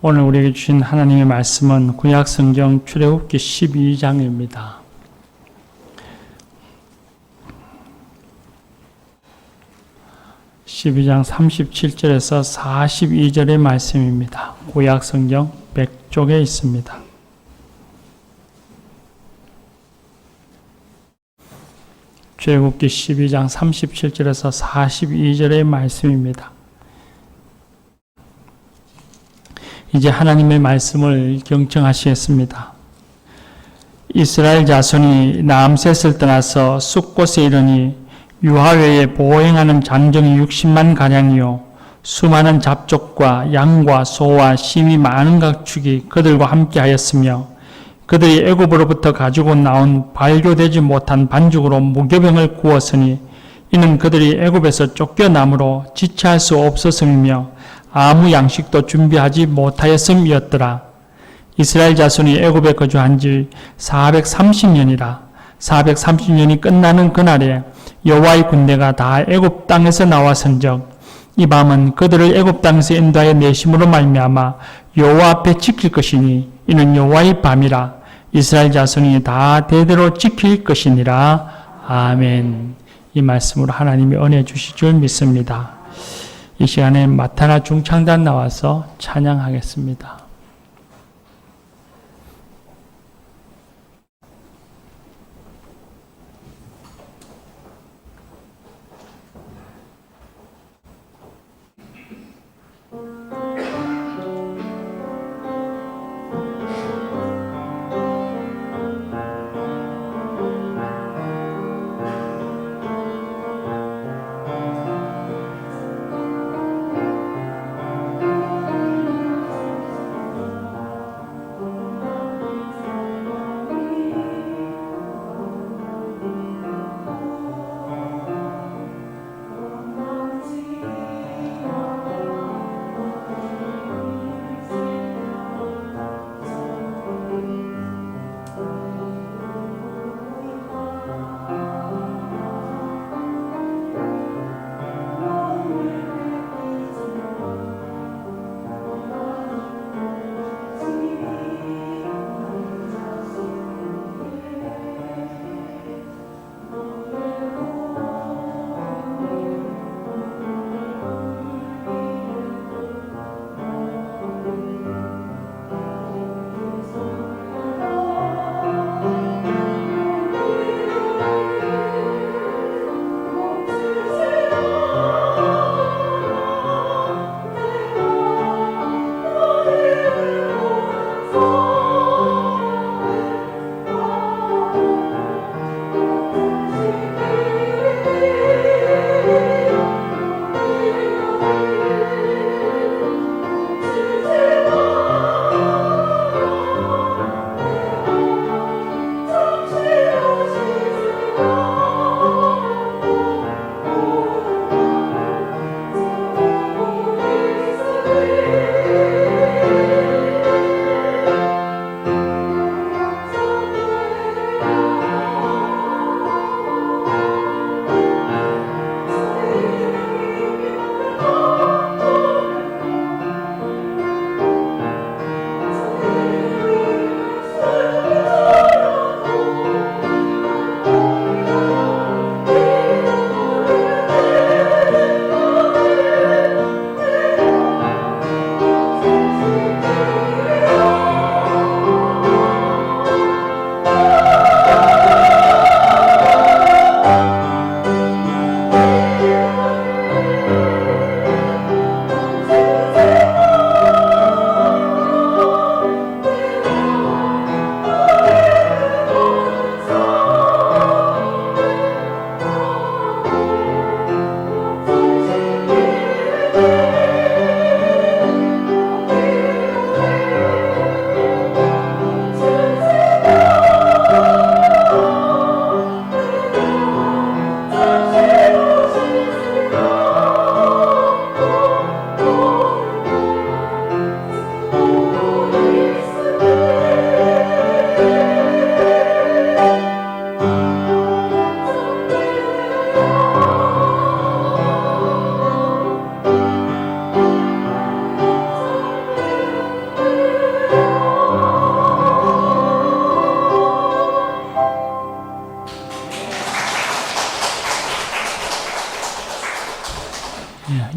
오늘 우리에게 주신 하나님의 말씀은 구약성경 출애굽기 12장입니다. (12장) 37절에서 42절의 말씀입니다. 구약성경 100쪽에 있습니다. 출애굽기 12장 37절에서 42절의 말씀입니다. 이제 하나님의 말씀을 경청하시겠습니다. 이스라엘 자손이 라암셋을 떠나서 숫곳에 이르니 유하웨에 보행하는 장정이 60만 가량이요 수많은 잡족과 양과 소와 심이 많은 가축이 그들과 함께 하였으며 그들이 애굽으로부터 가지고 나온 발교되지 못한 반죽으로 무교병을 구웠으니 이는 그들이 애굽에서 쫓겨남으로 지체할 수 없었음이며 아무 양식도 준비하지 못하였음이었더라. 이스라엘 자손이 애굽에 거주한 지 430년이라. 430년이 끝나는 그날에 여호와의 군대가 다 애굽 땅에서 나와선적 이 밤은 그들을 애굽 땅에서 인도하여 내심으로 말미암아 여호와 앞에 지킬 것이니 이는 여호와의 밤이라. 이스라엘 자손이 다 대대로 지킬 것이니라. 아멘. 이 말씀으로 하나님이 은혜 주실 줄 믿습니다. 이 시간에 마타나 중창단 나와서 찬양하겠습니다.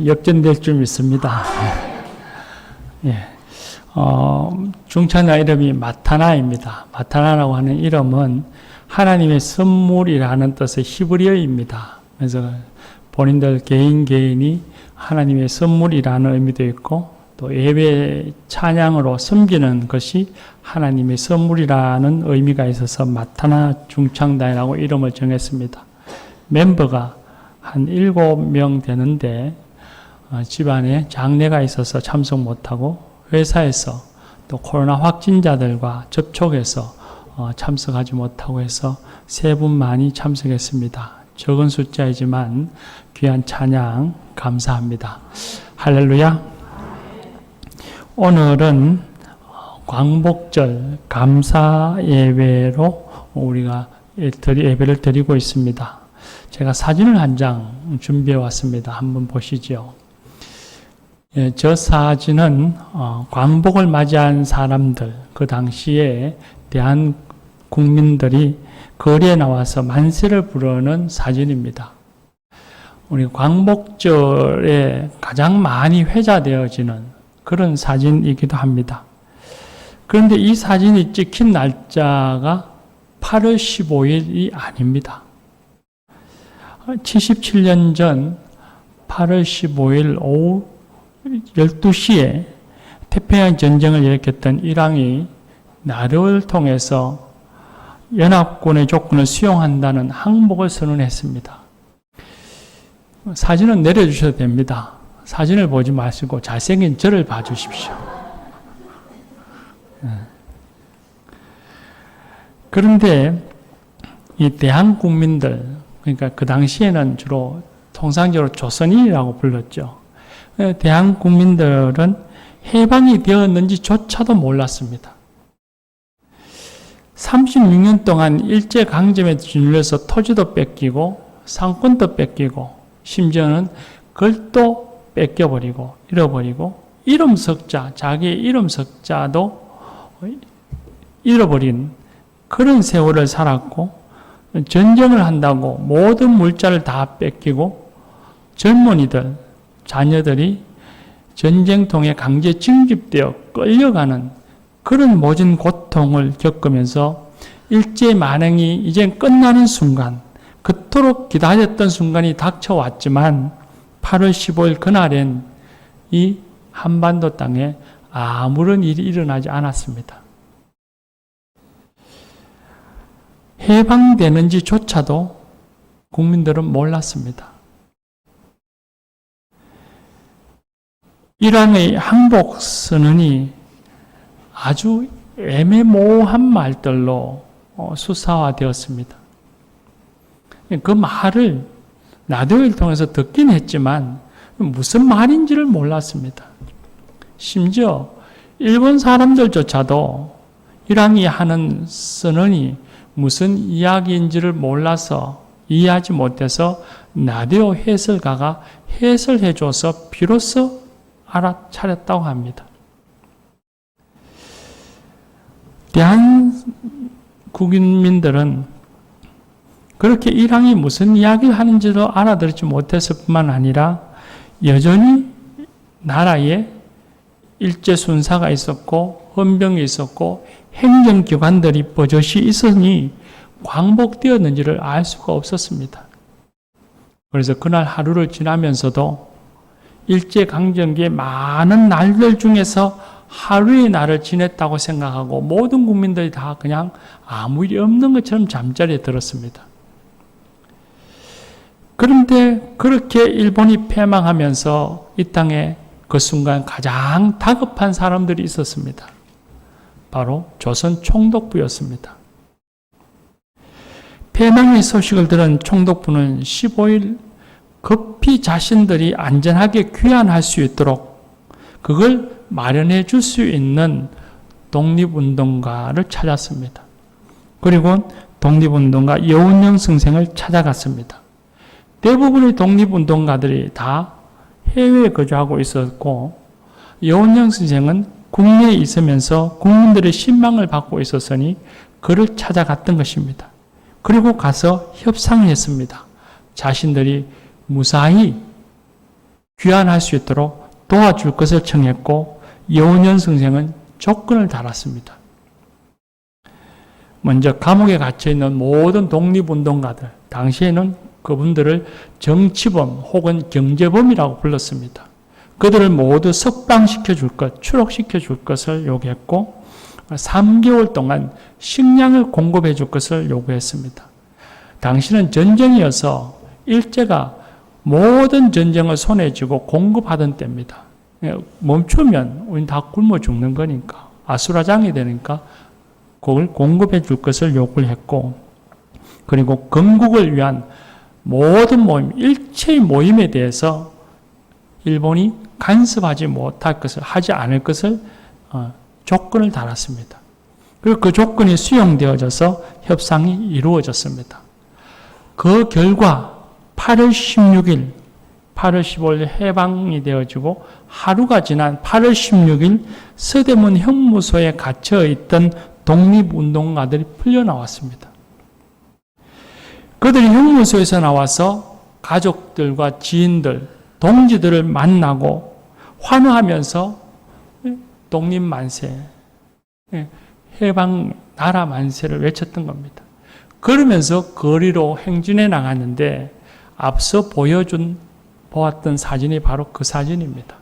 역전될 줄 믿습니다. 예. 중찬자 이름이 마타나입니다. 마타나라고 하는 이름은 하나님의 선물이라는 뜻의 히브리어입니다. 그래서 본인들 개인이 하나님의 선물이라는 의미도 있고 또 예배 찬양으로 섬기는 것이 하나님의 선물이라는 의미가 있어서 마타나 중창단이라고 이름을 정했습니다. 멤버가 한 7명 되는데 집안에 장례가 있어서 참석 못하고 회사에서 또 코로나 확진자들과 접촉해서 참석하지 못하고 해서 3분만이 참석했습니다. 적은 숫자이지만 귀한 찬양 감사합니다. 할렐루야. 오늘은 광복절 감사 예배로 우리가 예배를 드리고 있습니다. 제가 사진을 한 장 준비해 왔습니다. 한번 보시죠. 저 사진은 광복을 맞이한 사람들, 그 당시에 대한 국민들이 거리에 나와서 만세를 부르는 사진입니다. 우리 광복절에 가장 많이 회자되어지는 그런 사진이기도 합니다. 그런데 이 사진이 찍힌 날짜가 8월 15일이 아닙니다. 77년 전 8월 15일 오후 12시에 태평양 전쟁을 일으켰던 이란이 나르를 통해서 연합군의 조건을 수용한다는 항복을 선언했습니다. 사진은 내려주셔도 됩니다. 사진을 보지 마시고 잘생긴 저를 봐주십시오. 그런데 이 대한 국민들, 그러니까 그 당시에는 주로 통상적으로 조선인이라고 불렀죠. 대한 국민들은 해방이 되었는지조차도 몰랐습니다. 36년 동안 일제강점에 짓눌려서 토지도 뺏기고 상권도 뺏기고 심지어는 글도 뺏겨버리고 잃어버리고 이름 석자, 자기의 이름 석자도 잃어버린 그런 세월을 살았고 전쟁을 한다고 모든 물자를 다 뺏기고 젊은이들, 자녀들이 전쟁통에 강제 징집되어 끌려가는 그런 모진 고통을 겪으면서 일제 만행이 이젠 끝나는 순간, 그토록 기다렸던 순간이 닥쳐왔지만 8월 15일 그날엔 이 한반도 땅에 아무런 일이 일어나지 않았습니다. 해방되는지조차도 국민들은 몰랐습니다. 이란의 항복 선언이 아주 애매모호한 말들로 수사화되었습니다. 그 말을 라디오를 통해서 듣긴 했지만 무슨 말인지를 몰랐습니다. 심지어 일본 사람들조차도 이란이 하는 선언이 무슨 이야기인지를 몰라서 이해하지 못해서 라디오 해설가가 해설해줘서 비로소 알아차렸다고 합니다. 대한 국민들은 그렇게 이란이 무슨 이야기를 하는지도 알아듣지 못했을 뿐만 아니라 여전히 나라에 일제 순사가 있었고 헌병이 있었고 행정기관들이 버젓이 있으니 광복되었는지를 알 수가 없었습니다. 그래서 그날 하루를 지나면서도 일제강점기의 많은 날들 중에서 하루의 날을 지냈다고 생각하고 모든 국민들이 다 그냥 아무 일이 없는 것처럼 잠자리에 들었습니다. 그런데 그렇게 일본이 패망하면서 이 땅에 그 순간 가장 다급한 사람들이 있었습니다. 바로 조선 총독부였습니다. 패망의 소식을 들은 총독부는 15일 급히 자신들이 안전하게 귀환할 수 있도록 그걸 마련해 줄 수 있는 독립운동가를 찾았습니다. 그리고 독립운동가 여운형 선생을 찾아갔습니다. 대부분의 독립운동가들이 다 해외에 거주하고 있었고 여운형 선생은 국내에 있으면서 국민들의 신망을 받고 있었으니 그를 찾아갔던 것입니다. 그리고 가서 협상을 했습니다. 자신들이 무사히 귀환할 수 있도록 도와줄 것을 청했고 여운현 선생은 조건을 달았습니다. 먼저 감옥에 갇혀있는 모든 독립운동가들, 당시에는 그분들을 정치범 혹은 경제범이라고 불렀습니다. 그들을 모두 석방시켜 줄 것, 추록시켜 줄 것을 요구했고 3개월 동안 식량을 공급해 줄 것을 요구했습니다. 당시는 전쟁이어서 일제가 모든 전쟁을 손에 쥐고 공급하던 때입니다. 멈추면 우린 다 굶어 죽는 거니까, 아수라장이 되니까 그걸 공급해 줄 것을 요구를 했고, 그리고 건국을 위한 모든 모임, 일체의 모임에 대해서 일본이 간섭하지 못할 것을, 하지 않을 것을 조건을 달았습니다. 그리고 그 조건이 수용되어져서 협상이 이루어졌습니다. 그 결과 8월 16일, 8월 15일 해방이 되어지고 하루가 지난 8월 16일 서대문 형무소에 갇혀 있던 독립운동가들이 풀려나왔습니다. 그들이 형무소에서 나와서 가족들과 지인들, 동지들을 만나고 환호하면서 독립만세, 해방 나라 만세를 외쳤던 겁니다. 그러면서 거리로 행진해 나갔는데 앞서 보았던 사진이 바로 그 사진입니다.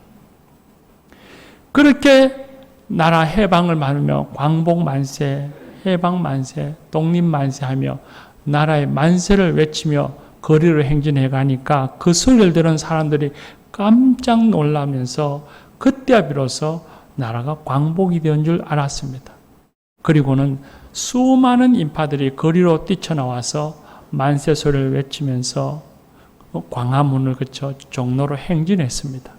그렇게 나라 해방을 말하며 광복 만세, 해방 만세, 독립 만세 하며 나라의 만세를 외치며 거리로 행진해 가니까 그 소리를 들은 사람들이 깜짝 놀라면서 그때야 비로소 나라가 광복이 된 줄 알았습니다. 그리고는 수많은 인파들이 거리로 뛰쳐나와서 만세 소리를 외치면서 광화문을 거쳐 종로로 행진했습니다.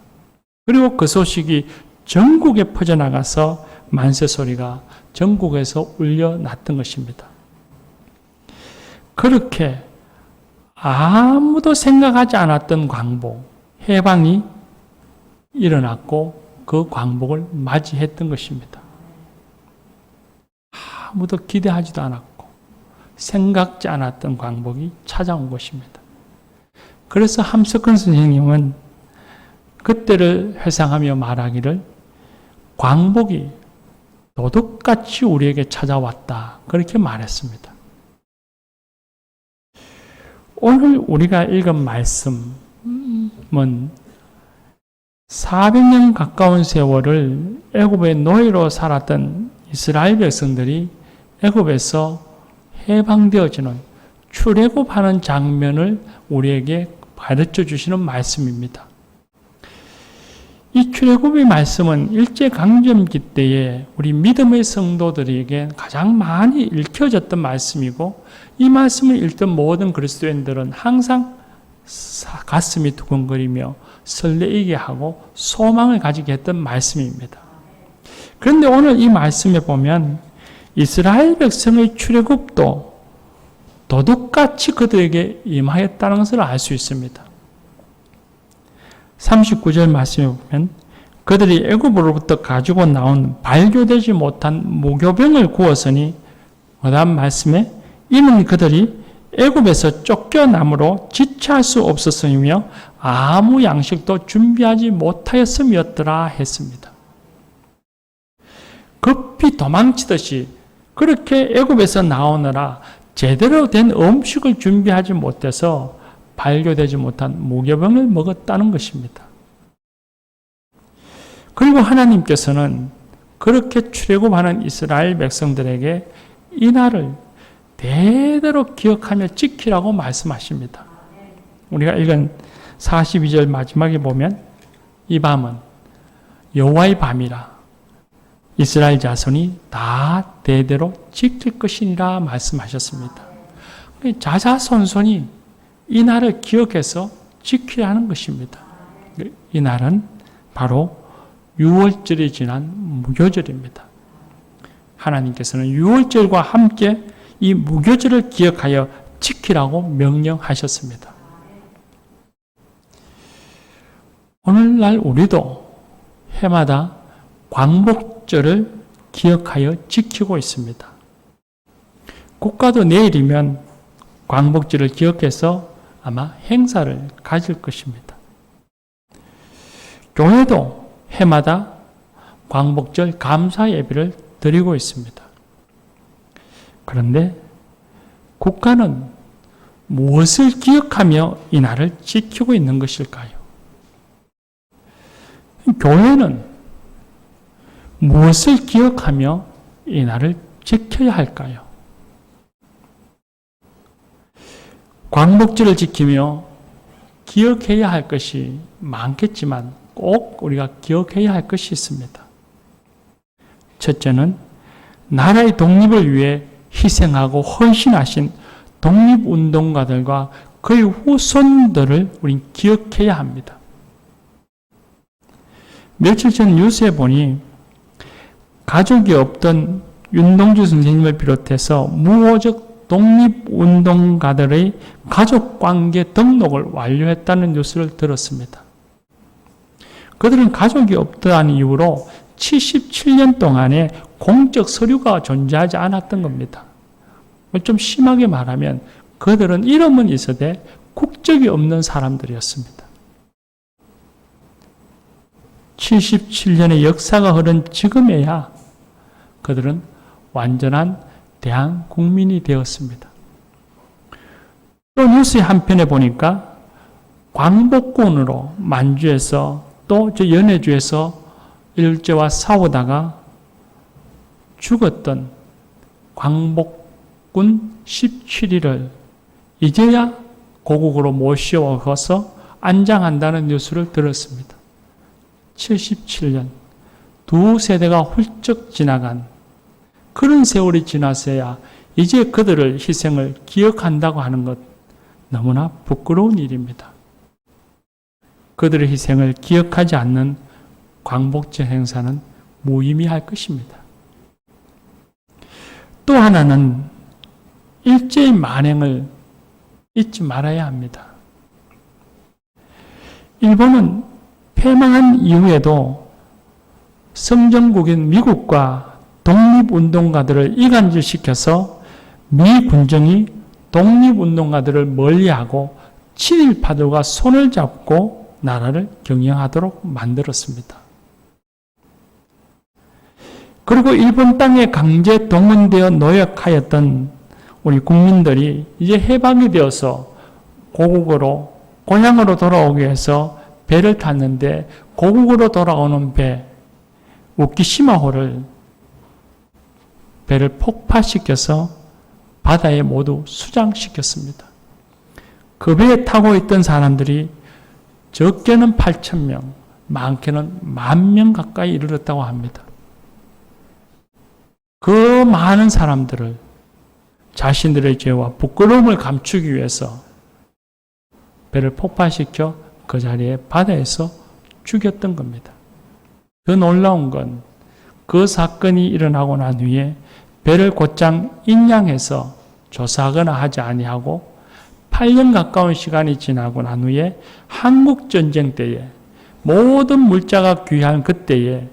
그리고 그 소식이 전국에 퍼져나가서 만세 소리가 전국에서 울려났던 것입니다. 그렇게 아무도 생각하지 않았던 광복, 해방이 일어났고 그 광복을 맞이했던 것입니다. 아무도 기대하지도 않았고 생각지 않았던 광복이 찾아온 것입니다. 그래서 함석헌 선생님은 그때를 회상하며 말하기를 광복이 도둑같이 우리에게 찾아왔다, 그렇게 말했습니다. 오늘 우리가 읽은 말씀은 400년 가까운 세월을 애굽의 노예로 살았던 이스라엘 백성들이 애굽에서 해방되어지는 출애굽하는 장면을 우리에게 가르쳐 주시는 말씀입니다. 이 출애굽의 말씀은 일제강점기 때에 우리 믿음의 성도들에게 가장 많이 읽혀졌던 말씀이고, 이 말씀을 읽던 모든 그리스도인들은 항상 가슴이 두근거리며 설레이게 하고 소망을 가지게 했던 말씀입니다. 그런데 오늘 이 말씀에 보면 이스라엘 백성의 출애굽도 도둑같이 그들에게 임하였다는 것을 알 수 있습니다. 39절 말씀에 보면 그들이 애굽으로부터 가지고 나온 발교되지 못한 무교병을 구웠으니, 그 다음 말씀에 이는 그들이 애굽에서 쫓겨남으로 지체할 수 없었으며 아무 양식도 준비하지 못하였음이었더라 했습니다. 급히 도망치듯이 그렇게 애굽에서 나오느라 제대로 된 음식을 준비하지 못해서 발교되지 못한 무교병을 먹었다는 것입니다. 그리고 하나님께서는 그렇게 출애굽하는 이스라엘 백성들에게 이 날을 대대로 기억하며 지키라고 말씀하십니다. 우리가 읽은 42절 마지막에 보면 이 밤은 여호와의 밤이라 이스라엘 자손이 다 대대로 지킬 것이니라 말씀하셨습니다. 자자손손이 이 날을 기억해서 지키라는 것입니다. 이 날은 바로 유월절이 지난 무교절입니다. 하나님께서는 유월절과 함께 이 무교절을 기억하여 지키라고 명령하셨습니다. 오늘날 우리도 해마다 광복절을 기억하여 지키고 있습니다. 국가도 내일이면 광복절을 기억해서 아마 행사를 가질 것입니다. 교회도 해마다 광복절 감사 예배를 드리고 있습니다. 그런데 국가는 무엇을 기억하며 이 날을 지키고 있는 것일까요? 교회는 무엇을 기억하며 이 날을 지켜야 할까요? 광복절을 지키며 기억해야 할 것이 많겠지만 꼭 우리가 기억해야 할 것이 있습니다. 첫째는 나라의 독립을 위해 희생하고 헌신하신 독립운동가들과 그의 후손들을 우린 기억해야 합니다. 며칠 전 뉴스에 보니 가족이 없던 윤동주 선생님을 비롯해서 무호적 독립운동가들의 가족관계 등록을 완료했다는 뉴스를 들었습니다. 그들은 가족이 없다는 이유로 77년 동안에 공적 서류가 존재하지 않았던 겁니다. 좀 심하게 말하면 그들은 이름은 있어도 국적이 없는 사람들이었습니다. 77년의 역사가 흐른 지금에야 그들은 완전한 대한 국민이 되었습니다. 또 뉴스의 한편에 보니까 광복군으로 만주에서 또 저 연해주에서 일제와 싸우다가 죽었던 광복군 17일을 이제야 고국으로 모셔와서 안장한다는 뉴스를 들었습니다. 77년, 두 세대가 훌쩍 지나간 그런 세월이 지나서야 이제 그들의 희생을 기억한다고 하는 것 너무나 부끄러운 일입니다. 그들의 희생을 기억하지 않는 광복절 행사는 무의미할 것입니다. 또 하나는 일제의 만행을 잊지 말아야 합니다. 일본은 패망한 이후에도 성전국인 미국과 독립운동가들을 이간질시켜서 미 군정이 독립운동가들을 멀리하고 친일파들과 손을 잡고 나라를 경영하도록 만들었습니다. 그리고 일본 땅에 강제 동원되어 노역하였던 우리 국민들이 이제 해방이 되어서 고국으로, 고향으로 돌아오기 위해서 배를 탔는데 고국으로 돌아오는 배, 우키시마호를 배를 폭파시켜서 바다에 모두 수장시켰습니다. 그 배에 타고 있던 사람들이 적게는 8,000명, 많게는 10,000명 가까이 이르렀다고 합니다. 그 많은 사람들을 자신들의 죄와 부끄러움을 감추기 위해서 배를 폭파시켜 그 자리에 바다에서 죽였던 겁니다. 더 놀라운 건 그 사건이 일어나고 난 후에 배를 곧장 인양해서 조사하거나 하지 아니하고 8년 가까운 시간이 지나고 난 후에 한국전쟁 때에 모든 물자가 귀한 그때에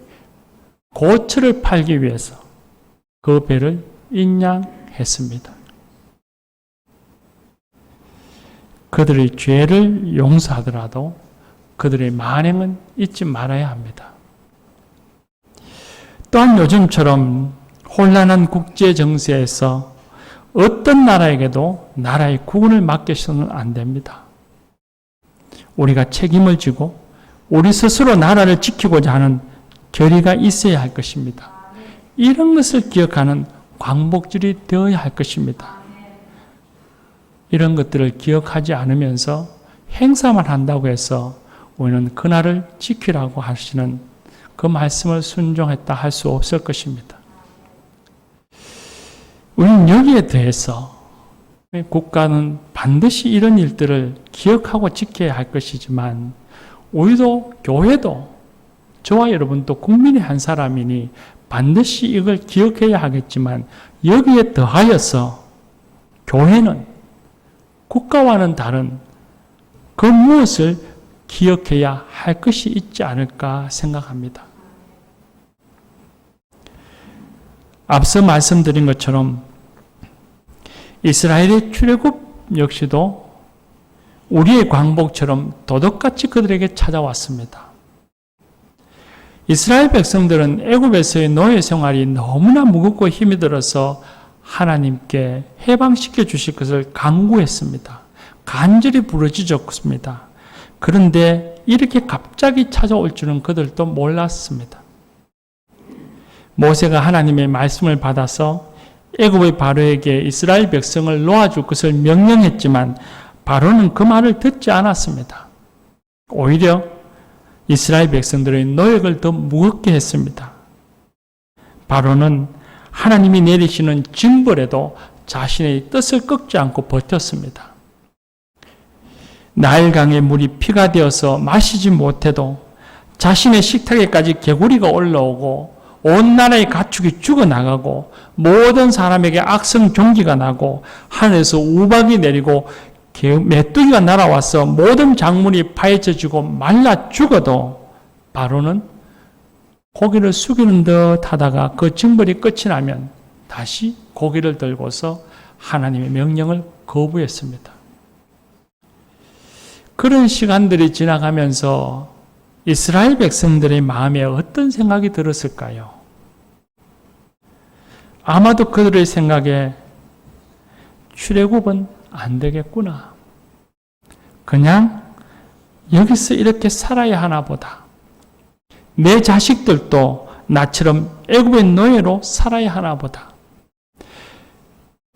고철을 팔기 위해서 그 배를 인양했습니다. 그들의 죄를 용서하더라도 그들의 만행은 잊지 말아야 합니다. 또한 요즘처럼 혼란한 국제 정세에서 어떤 나라에게도 나라의 국운을 맡겨서는 안 됩니다. 우리가 책임을 지고 우리 스스로 나라를 지키고자 하는 결의가 있어야 할 것입니다. 이런 것을 기억하는 광복절이 되어야 할 것입니다. 이런 것들을 기억하지 않으면서 행사만 한다고 해서 우리는 그날을 지키라고 하시는 그 말씀을 순종했다 할 수 없을 것입니다. 우리는 여기에 대해서 국가는 반드시 이런 일들을 기억하고 지켜야 할 것이지만 우리도 교회도 저와 여러분도 국민의 한 사람이니 반드시 이걸 기억해야 하겠지만 여기에 더하여서 교회는 국가와는 다른 그 무엇을 기억해야 할 것이 있지 않을까 생각합니다. 앞서 말씀드린 것처럼 이스라엘의 출애굽 역시도 우리의 광복처럼 도덕같이 그들에게 찾아왔습니다. 이스라엘 백성들은 애굽에서의 노예 생활이 너무나 무겁고 힘이 들어서 하나님께 해방시켜 주실 것을 간구했습니다. 간절히 부르짖었습니다. 그런데 이렇게 갑자기 찾아올 줄은 그들도 몰랐습니다. 모세가 하나님의 말씀을 받아서 애굽의 바로에게 이스라엘 백성을 놓아줄 것을 명령했지만 바로는 그 말을 듣지 않았습니다. 오히려 이스라엘 백성들의 노역을 더 무겁게 했습니다. 바로는 하나님이 내리시는 징벌에도 자신의 뜻을 꺾지 않고 버텼습니다. 나일강의 물이 피가 되어서 마시지 못해도 자신의 식탁에까지 개구리가 올라오고 온 나라의 가축이 죽어나가고 모든 사람에게 악성 종기가 나고 하늘에서 우박이 내리고 메뚜기가 날아와서 모든 작물이 파헤쳐지고 말라 죽어도 바로는 고개를 숙이는 듯 하다가 그 징벌이 끝이 나면 다시 고개를 들고서 하나님의 명령을 거부했습니다. 그런 시간들이 지나가면서 이스라엘 백성들의 마음에 어떤 생각이 들었을까요? 아마도 그들의 생각에 출애굽은 안 되겠구나. 그냥 여기서 이렇게 살아야 하나 보다. 내 자식들도 나처럼 애굽의 노예로 살아야 하나 보다.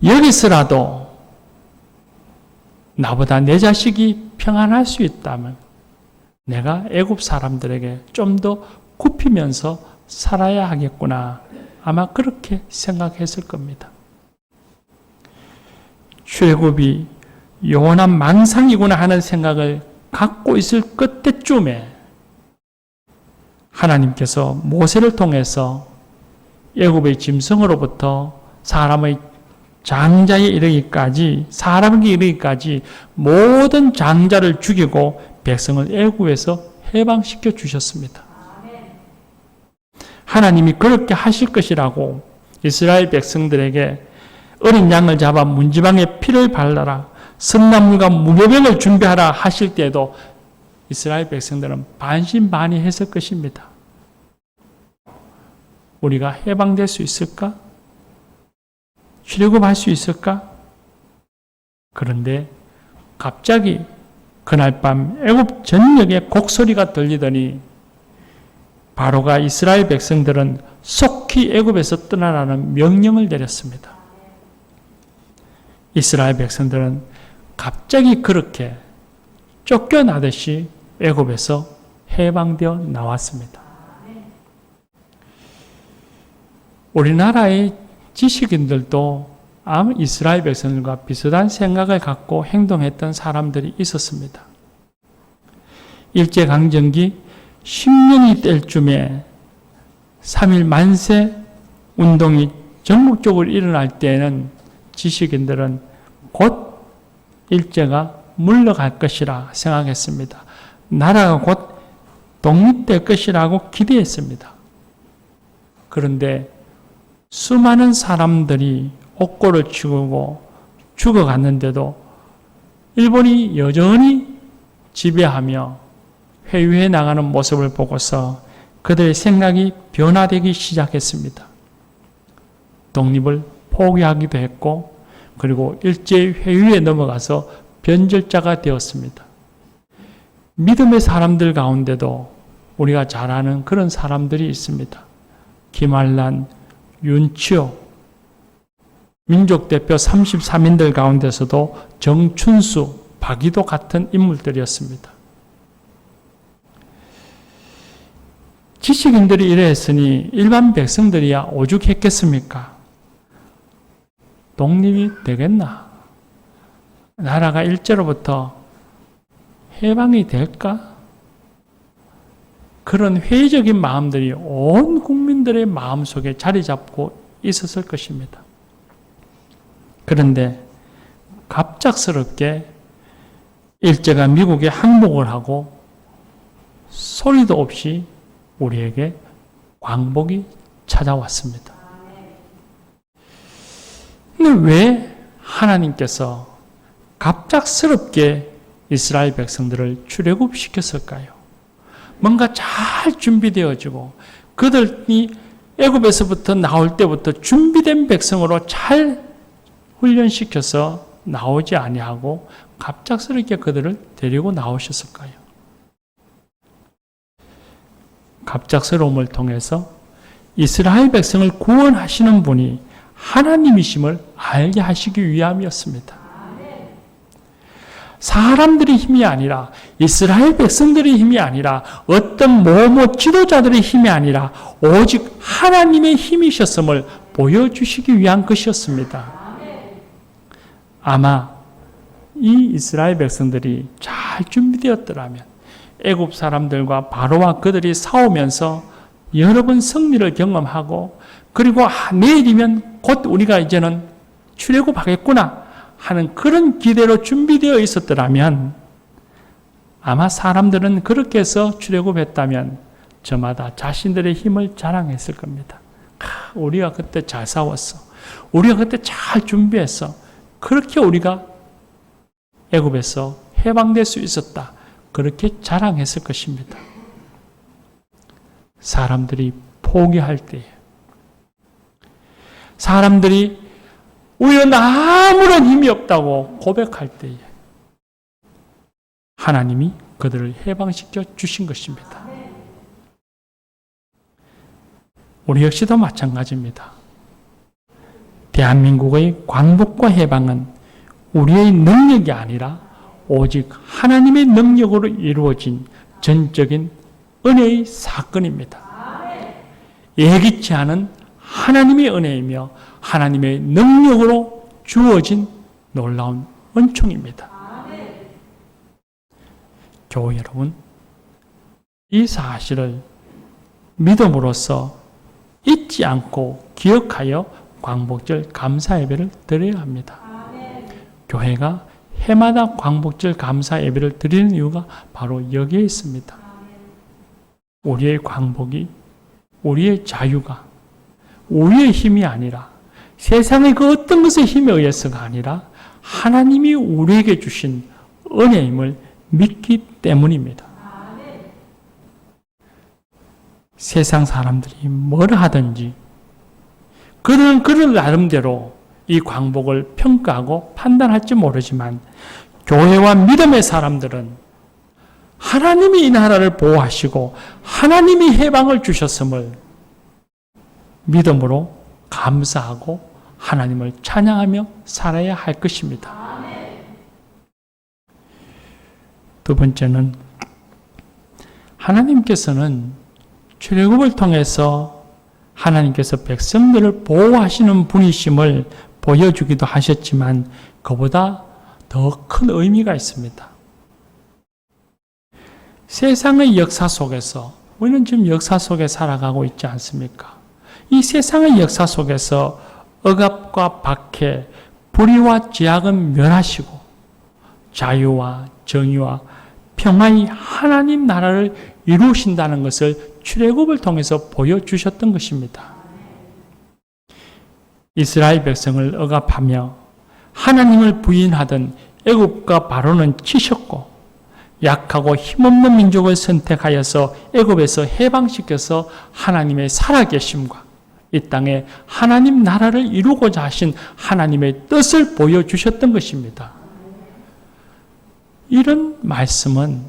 여기서라도 나보다 내 자식이 평안할 수 있다면 내가 애굽 사람들에게 좀 더 굽히면서 살아야 하겠구나. 아마 그렇게 생각했을 겁니다. 출애굽이 영원한 망상이구나 하는 생각을 갖고 있을 그때쯤에 하나님께서 모세를 통해서 애굽의 짐승으로부터 사람의 장자에 이르기까지 사람에게 이르기까지 모든 장자를 죽이고 백성을 애굽에서 해방시켜 주셨습니다. 하나님이 그렇게 하실 것이라고 이스라엘 백성들에게 어린 양을 잡아 문지방에 피를 발라라 선나물과 무교병을 준비하라 하실 때에도 이스라엘 백성들은 반신반의했을 것입니다. 우리가 해방될 수 있을까? 출애굽할 수 있을까? 그런데 갑자기 그날 밤 애굽 전역에 곡소리가 들리더니 바로가 이스라엘 백성들은 속히 애굽에서 떠나라는 명령을 내렸습니다. 이스라엘 백성들은 갑자기 그렇게 쫓겨나듯이 애굽에서 해방되어 나왔습니다. 우리나라의 지식인들도 아마 이스라엘 백성들과 비슷한 생각을 갖고 행동했던 사람들이 있었습니다. 일제강점기 10년이 될 쯤에 3.1 만세 운동이 전국적으로 일어날 때에는 지식인들은 곧 일제가 물러갈 것이라 생각했습니다. 나라가 곧 독립될 것이라고 기대했습니다. 그런데 수많은 사람들이 옥고를 치고 죽어갔는데도 일본이 여전히 지배하며 회유해 나가는 모습을 보고서 그들의 생각이 변화되기 시작했습니다. 독립을 포기하기도 했고 그리고 일제의 회유에 넘어가서 변절자가 되었습니다. 믿음의 사람들 가운데도 우리가 잘 아는 그런 사람들이 있습니다. 김한란, 윤치호, 민족대표 33인들 가운데서도 정춘수, 박이도 같은 인물들이었습니다. 지식인들이 이래했으니 일반 백성들이야 오죽했겠습니까? 독립이 되겠나? 나라가 일제로부터 해방이 될까? 그런 회의적인 마음들이 온 국민들의 마음속에 자리 잡고 있었을 것입니다. 그런데 갑작스럽게 일제가 미국에 항복을 하고 소리도 없이 우리에게 광복이 찾아왔습니다. 근데 왜 하나님께서 갑작스럽게 이스라엘 백성들을 출애굽시켰을까요? 뭔가 잘 준비되어지고 그들이 애굽에서부터 나올 때부터 준비된 백성으로 잘 훈련시켜서 나오지 아니하고 갑작스럽게 그들을 데리고 나오셨을까요? 갑작스러움을 통해서 이스라엘 백성을 구원하시는 분이 하나님이심을 알게 하시기 위함이었습니다. 사람들의 힘이 아니라, 이스라엘 백성들의 힘이 아니라, 어떤 지도자들의 힘이 아니라 오직 하나님의 힘이셨음을 보여주시기 위한 것이었습니다. 아마 이 이스라엘 백성들이 잘 준비되었더라면 애굽 사람들과 바로와 그들이 싸우면서 여러 번 승리를 경험하고, 그리고 내일이면 곧 우리가 이제는 출애굽하겠구나 하는 그런 기대로 준비되어 있었더라면, 아마 사람들은 그렇게 해서 출애굽했다면 저마다 자신들의 힘을 자랑했을 겁니다. 우리가 그때 잘 싸웠어. 우리가 그때 잘 준비했어. 그렇게 우리가 애굽에서 해방될 수 있었다. 그렇게 자랑했을 것입니다. 사람들이 포기할 때에, 사람들이 우리는 아무런 힘이 없다고 고백할 때에 하나님이 그들을 해방시켜 주신 것입니다. 우리 역시도 마찬가지입니다. 대한민국의 광복과 해방은 우리의 능력이 아니라 오직 하나님의 능력으로 이루어진 전적인 은혜의 사건입니다. 예기치 않은 하나님의 은혜이며 하나님의 능력으로 주어진 놀라운 은총입니다. 교회 여러분, 이 사실을 믿음으로써 잊지 않고 기억하여 광복절 감사 예배를 드려야 합니다. 교회가 해마다 광복절 감사 예배를 드리는 이유가 바로 여기에 있습니다. 우리의 광복이, 우리의 자유가 우리의 힘이 아니라, 세상의 그 어떤 것의 힘에 의해서가 아니라 하나님이 우리에게 주신 은혜임을 믿기 때문입니다. 세상 사람들이 뭐라 하든지 그들은 그들 나름대로 이 광복을 평가하고 판단할지 모르지만, 교회와 믿음의 사람들은 하나님이 이 나라를 보호하시고 하나님이 해방을 주셨음을 믿음으로 감사하고 하나님을 찬양하며 살아야 할 것입니다. 두 번째는, 하나님께서는 출애굽을 통해서 하나님께서 백성들을 보호하시는 분이심을 보여주기도 하셨지만 그보다 더 큰 의미가 있습니다. 세상의 역사 속에서, 우리는 지금 역사 속에 살아가고 있지 않습니까? 이 세상의 역사 속에서 억압과 박해, 불의와 제약은 멸하시고 자유와 정의와 평화의 하나님 나라를 이루신다는 것을 출애굽을 통해서 보여주셨던 것입니다. 이스라엘 백성을 억압하며 하나님을 부인하던 애굽과 바로는 치셨고, 약하고 힘없는 민족을 선택하여서 애굽에서 해방시켜서 하나님의 살아계심과 이 땅에 하나님 나라를 이루고자 하신 하나님의 뜻을 보여주셨던 것입니다. 이런 말씀은,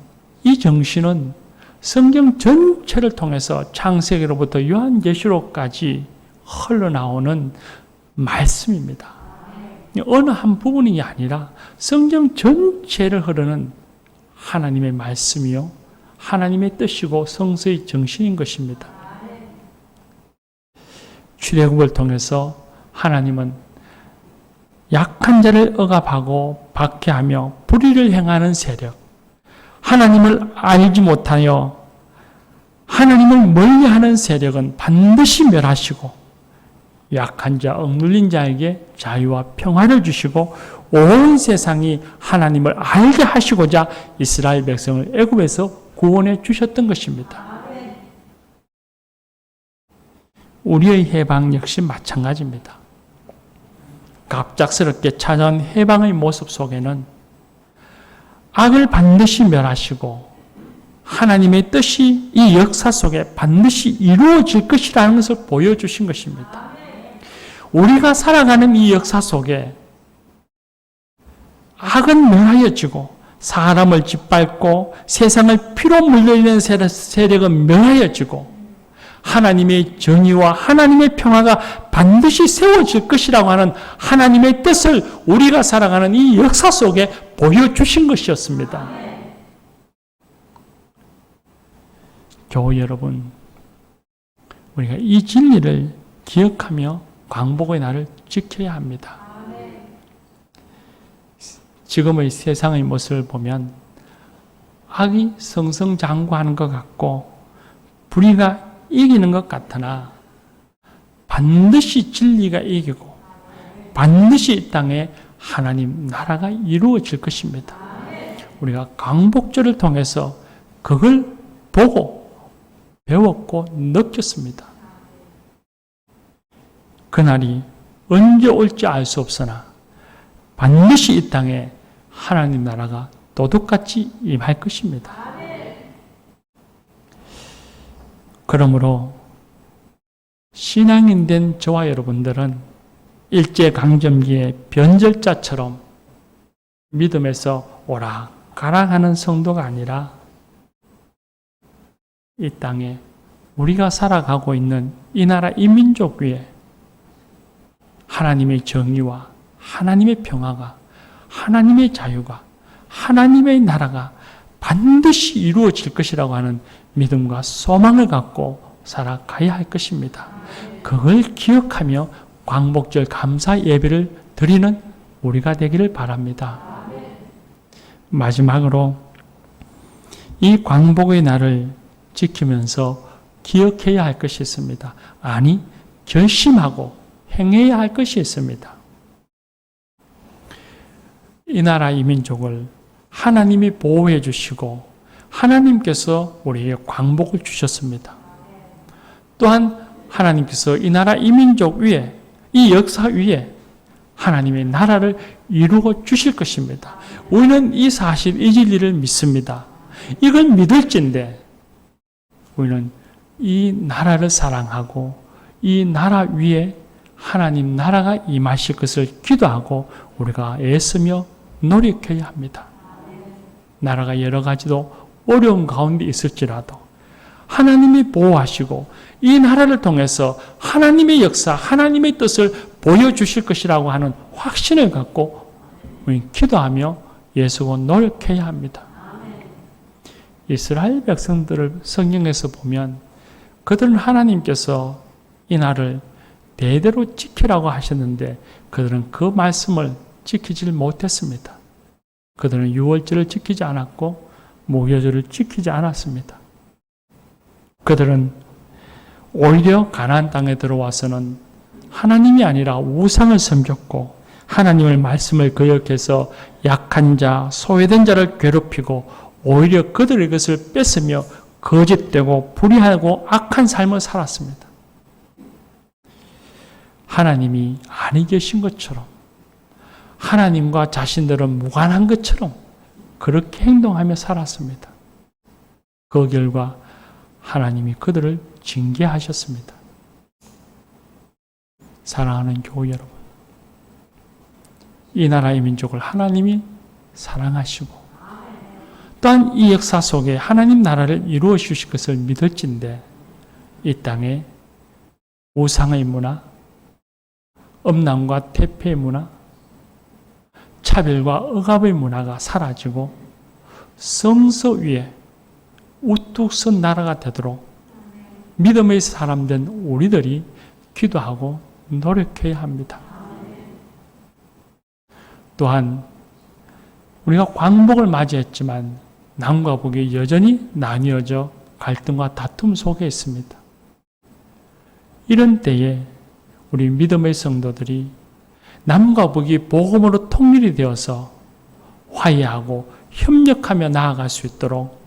이 정신은 성경 전체를 통해서 창세기로부터 요한계시록까지 흘러나오는 말씀입니다. 어느 한 부분이 아니라 성경 전체를 흐르는 하나님의 말씀이요, 하나님의 뜻이고 성서의 정신인 것입니다. 출애굽을 통해서 하나님은 약한 자를 억압하고 박해하며 불의를 행하는 세력, 하나님을 알지 못하여 하나님을 멀리하는 세력은 반드시 멸하시고, 약한 자, 억눌린 자에게 자유와 평화를 주시고 온 세상이 하나님을 알게 하시고자 이스라엘 백성을 애굽에서 구원해 주셨던 것입니다. 우리의 해방 역시 마찬가지입니다. 갑작스럽게 찾아온 해방의 모습 속에는 악을 반드시 멸하시고 하나님의 뜻이 이 역사 속에 반드시 이루어질 것이라는 것을 보여주신 것입니다. 우리가 살아가는 이 역사 속에 악은 멸하여지고 사람을 짓밟고 세상을 피로 물려있는 세력은 멸하여지고 하나님의 정의와 하나님의 평화가 반드시 세워질 것이라고 하는 하나님의 뜻을 우리가 살아가는 이 역사 속에 보여주신 것이었습니다. 교회 여러분, 우리가 이 진리를 기억하며 광복의 날을 지켜야 합니다. 지금의 세상의 모습을 보면 악이 승승장구하는 것 같고 불의가 이기는 것 같으나 반드시 진리가 이기고 반드시 이 땅에 하나님 나라가 이루어질 것입니다. 우리가 광복절을 통해서 그걸 보고 배웠고 느꼈습니다. 그날이 언제 올지 알 수 없으나 반드시 이 땅에 하나님 나라가 도둑같이 임할 것입니다. 그러므로 신앙인 된 저와 여러분들은 일제강점기의 변절자처럼 믿음에서 오락가락하는 성도가 아니라 이 땅에 우리가 살아가고 있는 이 나라 이 민족 위에 하나님의 정의와 하나님의 평화가 하나님의 자유가 하나님의 나라가 반드시 이루어질 것이라고 하는 믿음과 소망을 갖고 살아가야 할 것입니다. 그걸 기억하며 광복절 감사 예배를 드리는 우리가 되기를 바랍니다. 마지막으로 이 광복의 날을 지키면서 기억해야 할 것이 있습니다. 아니, 결심하고 행해야 할 것이 있습니다. 이 나라 이 민족을 하나님이 보호해 주시고 하나님께서 우리에게 광복을 주셨습니다. 또한 하나님께서 이 나라 이 민족 위에 이 역사 위에 하나님의 나라를 이루어 주실 것입니다. 우리는 이 사실, 이 진리를 믿습니다. 이걸 믿을진데 우리는 이 나라를 사랑하고 이 나라 위에 하나님 나라가 임하실 것을 기도하고 우리가 애쓰며 노력해야 합니다. 나라가 여러 가지도 어려운 가운데 있을지라도 하나님이 보호하시고 이 나라를 통해서 하나님의 역사, 하나님의 뜻을 보여주실 것이라고 하는 확신을 갖고 우리 기도하며 예수고 노력해야 합니다. 이스라엘 백성들을 성경에서 보면 그들은 하나님께서 이 날을 대대로 지키라고 하셨는데 그들은 그 말씀을 지키질 못했습니다. 그들은 유월절을 지키지 않았고 무교절을 지키지 않았습니다. 그들은 오히려 가나안 땅에 들어와서는 하나님이 아니라 우상을 섬겼고 하나님의 말씀을 거역해서 약한 자, 소외된 자를 괴롭히고 오히려 그들의 것을 뺏으며 거짓되고 불의하고 악한 삶을 살았습니다. 하나님이 아니 계신 것처럼 하나님과 자신들은 무관한 것처럼 그렇게 행동하며 살았습니다. 그 결과 하나님이 그들을 징계하셨습니다. 사랑하는 교회 여러분, 이 나라의 민족을 하나님이 사랑하시고 또한 이 역사 속에 하나님 나라를 이루어 주실 것을 믿을진데 이 땅에 우상의 문화, 음란과 태폐의 문화, 차별과 억압의 문화가 사라지고 성서 위에 우뚝 선 나라가 되도록 믿음의 사람 된 우리들이 기도하고 노력해야 합니다. 또한 우리가 광복을 맞이했지만 남과 북이 여전히 나뉘어져 갈등과 다툼 속에 있습니다. 이런 때에 우리 믿음의 성도들이 남과 북이 복음으로 통일이 되어서 화해하고 협력하며 나아갈 수 있도록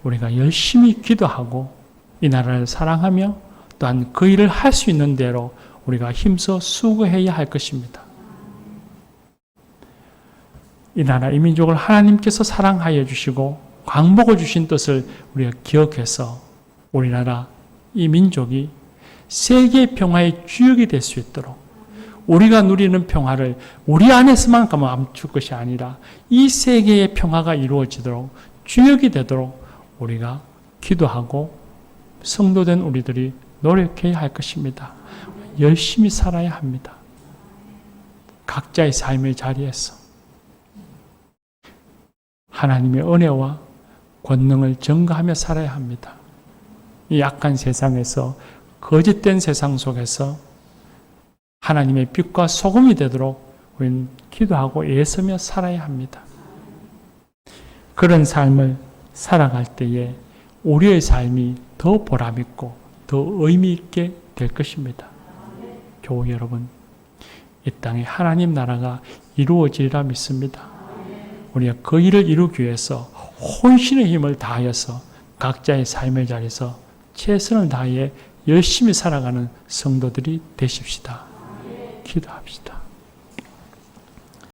우리가 열심히 기도하고 이 나라를 사랑하며 또한 그 일을 할 수 있는 대로 우리가 힘써 수고해야 할 것입니다. 이 나라 이 민족을 하나님께서 사랑하여 주시고 광복을 주신 뜻을 우리가 기억해서 우리나라, 이 민족이 세계 평화의 주역이 될 수 있도록 우리가 누리는 평화를 우리 안에서만 감출 것이 아니라 이 세계의 평화가 이루어지도록 주역이 되도록 우리가 기도하고 성도된 우리들이 노력해야 할 것입니다. 열심히 살아야 합니다. 각자의 삶의 자리에서 하나님의 은혜와 권능을 증거하며 살아야 합니다. 이 약한 세상에서, 거짓된 세상 속에서 하나님의 빛과 소금이 되도록 우리는 기도하고 애쓰며 살아야 합니다. 그런 삶을 살아갈 때에 우리의 삶이 더 보람있고 더 의미있게 될 것입니다. 교우 여러분, 이 땅에 하나님 나라가 이루어지리라 믿습니다. 우리가 그 일을 이루기 위해서 혼신의 힘을 다하여서 각자의 삶의 자리에서 최선을 다해 열심히 살아가는 성도들이 되십시다. 기도합시다.